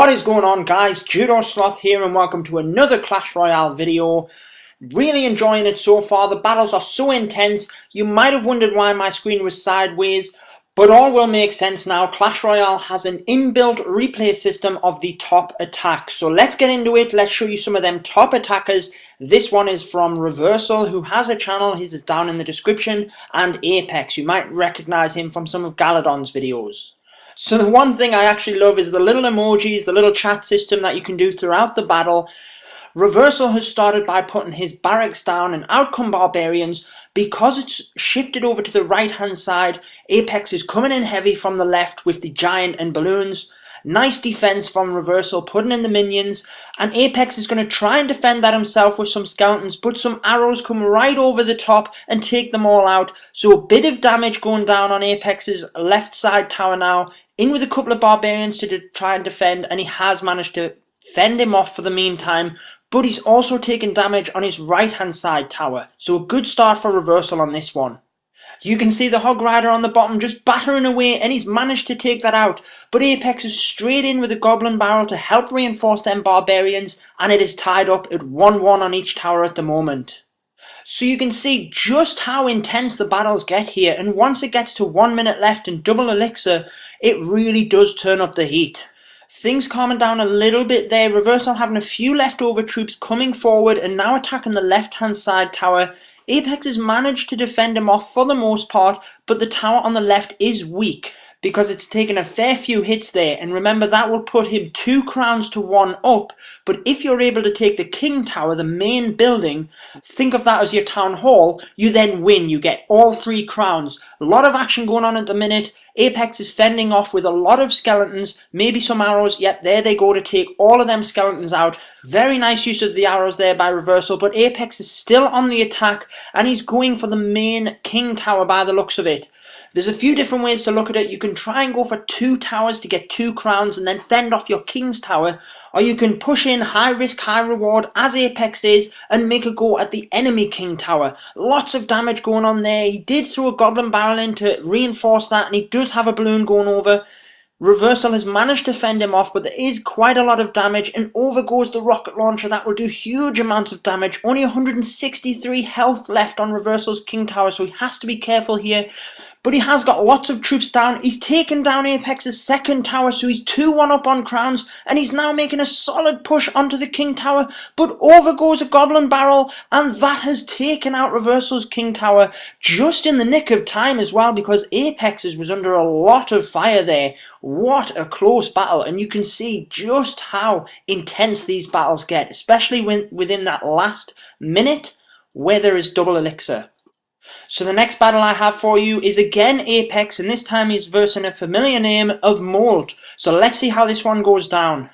What is going on, guys? Judo Sloth here and welcome to another Clash Royale video. Really enjoying it so far. The battles are so intense. You might have wondered why my screen was sideways, but all will make sense now. Clash Royale has an inbuilt replay system of the top attacks. So let's get into it. Let's show you some of them top attackers. This one is from Reversal, who has a channel. His is down in the description. And Apex. You might recognize him from some of Galadon's videos. So the one thing I actually love is the little emojis, the little chat system that you can do throughout the battle. Reversal has started by putting his barracks down and out come barbarians. Because it's shifted over to the right hand side, Apex is coming in heavy from the left with the giant and balloons. Nice defense from Reversal, putting in the minions, and Apex is going to try and defend that himself with some skeletons, but some arrows come right over the top and take them all out. So a bit of damage going down on Apex's left side tower now, in with a couple of barbarians to try and defend, and he has managed to fend him off for the meantime, but he's also taken damage on his right hand side tower. So a good start for Reversal on this one. You can see the Hog Rider on the bottom just battering away, and he's managed to take that out. But Apex is straight in with a Goblin Barrel to help reinforce them barbarians, and it is tied up at 1-1 on each tower at the moment. So you can see just how intense the battles get here, and once it gets to 1 minute left and double elixir, it really does turn up the heat. Things calming down a little bit there. Reversal having a few leftover troops coming forward and now attacking the left hand side tower. Apex has managed to defend him off for the most part, but the tower on the left is weak because it's taken a fair few hits there, and remember that will put him 2 crowns to 1 up. But if you're able to take the King Tower, the main building, think of that as your town hall, you then win. You get all 3 crowns. A lot of action going on at the minute. Apex is fending off with a lot of skeletons, maybe some arrows. Yep, there they go to take all of them skeletons out. Very nice use of the arrows there by Reversal, but Apex is still on the attack and he's going for the main King Tower by the looks of it. There's a few different ways to look at it. You can try and go for 2 towers to get 2 crowns and then fend off your King's Tower, or you can push in high risk, high reward as Apex is and make a go at the enemy King Tower. Lots of damage going on there. He did throw a Goblin Barrel in to reinforce that, and he does have a balloon going over. Reversal has managed to fend him off, but there is quite a lot of damage, and over goes the rocket launcher. That will do huge amounts of damage. Only 163 health left on Reversal's King Tower, so he has to be careful here. But he has got lots of troops down. He's taken down Apex's second tower, so he's 2-1 up on crowns, and he's now making a solid push onto the King Tower. But over goes a Goblin Barrel, and that has taken out Reversal's King Tower just in the nick of time as well, because Apex's was under a lot of fire there. What a close battle, and you can see just how intense these battles get, especially within that last minute where there is double elixir. So the next battle I have for you is again Apex, and this time he's versing a familiar name of Mold. So let's see how this one goes down.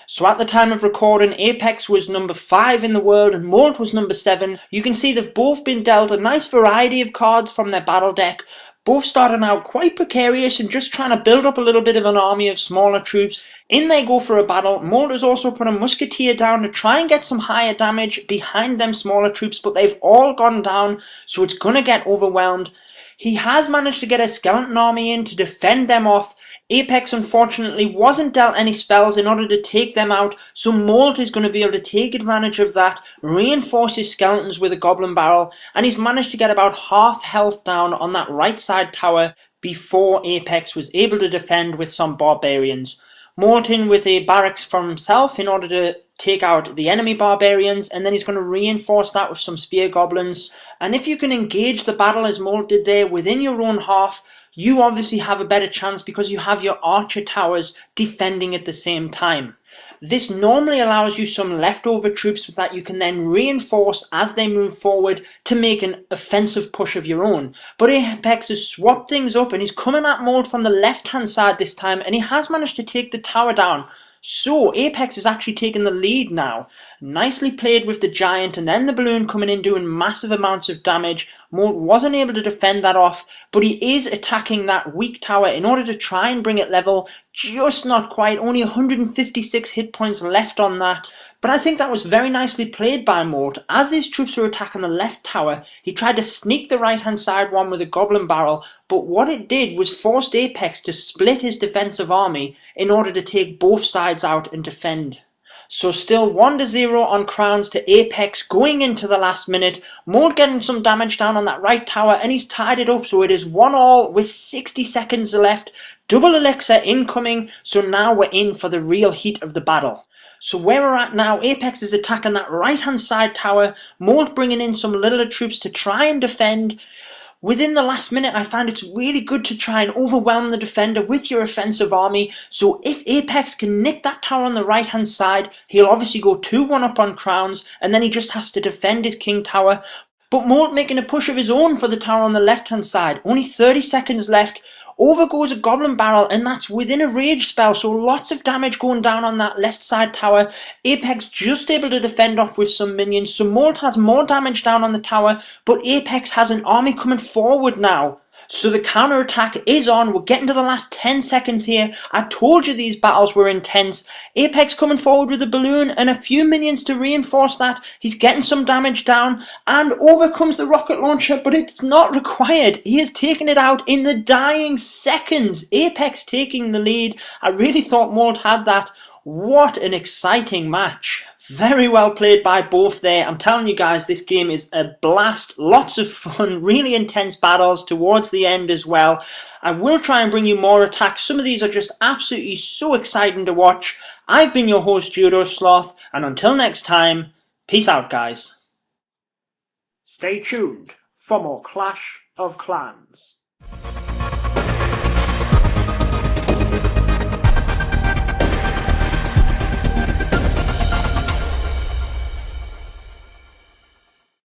So at the time of recording, Apex was number 5 in the world and Mold was number 7. You can see they've both been dealt a nice variety of cards from their battle deck. Both starting out quite precarious and just trying to build up a little bit of an army of smaller troops. In they go for a battle. Mold has also put a musketeer down to try and get some higher damage behind them smaller troops, but they've all gone down, so it's going to get overwhelmed. He has managed to get a skeleton army in to defend them off. Apex unfortunately wasn't dealt any spells in order to take them out, so Mold is going to be able to take advantage of that, reinforce his skeletons with a Goblin Barrel, and he's managed to get about half health down on that right side tower before Apex was able to defend with some barbarians. Mold in with a barracks for himself in order to take out the enemy barbarians, and then he's going to reinforce that with some spear goblins. And if you can engage the battle as Mold did there within your own half, you obviously have a better chance because you have your archer towers defending at the same time. This normally allows you some leftover troops that you can then reinforce as they move forward to make an offensive push of your own. But Apex has swapped things up and he's coming at Mold from the left hand side this time, and he has managed to take the tower down. So Apex is actually taking the lead now. Nicely played with the giant and then the balloon coming in doing massive amounts of damage. Mold wasn't able to defend that off, but he is attacking that weak tower in order to try and bring it level. Just not quite, only 156 hit points left on that. But I think that was very nicely played by Mort. As his troops were attacking the left tower, he tried to sneak the right hand side one with a goblin barrel, but what it did was forced Apex to split his defensive army in order to take both sides out and defend. So still 1-0 on crowns to Apex going into the last minute. Molt getting some damage down on that right tower, and he's tied it up, so it is 1-1 with 60 seconds left. Double elixir incoming, so now we're in for the real heat of the battle. So where we're at now, Apex is attacking that right hand side tower, Molt bringing in some littler troops to try and defend. Within the last minute, I found it's really good to try and overwhelm the defender with your offensive army. So if Apex can nick that tower on the right hand side, he'll obviously go 2-1 up on crowns, and then he just has to defend his king tower. But Molt making a push of his own for the tower on the left hand side. Only 30 seconds left. Over goes a goblin barrel, and that's within a rage spell, so lots of damage going down on that left side tower. Apex just able to defend off with some minions, so Molt has more damage down on the tower, but Apex has an army coming forward now. So the counter-attack is on. We're getting to the last 10 seconds here. I told you these battles were intense. Apex coming forward with a balloon and a few minions to reinforce that. He's getting some damage down, and over comes the rocket launcher, but it's not required. He has taken it out in the dying seconds. Apex taking the lead. I really thought Molt had that. What an exciting match. Very well played by both there. I'm telling you guys, this game is a blast. Lots of fun, really intense battles towards the end as well. I will try and bring you more attacks. Some of these are just absolutely so exciting to watch. I've been your host, Judo Sloth, and until next time, peace out, guys. Stay tuned for more Clash of Clans.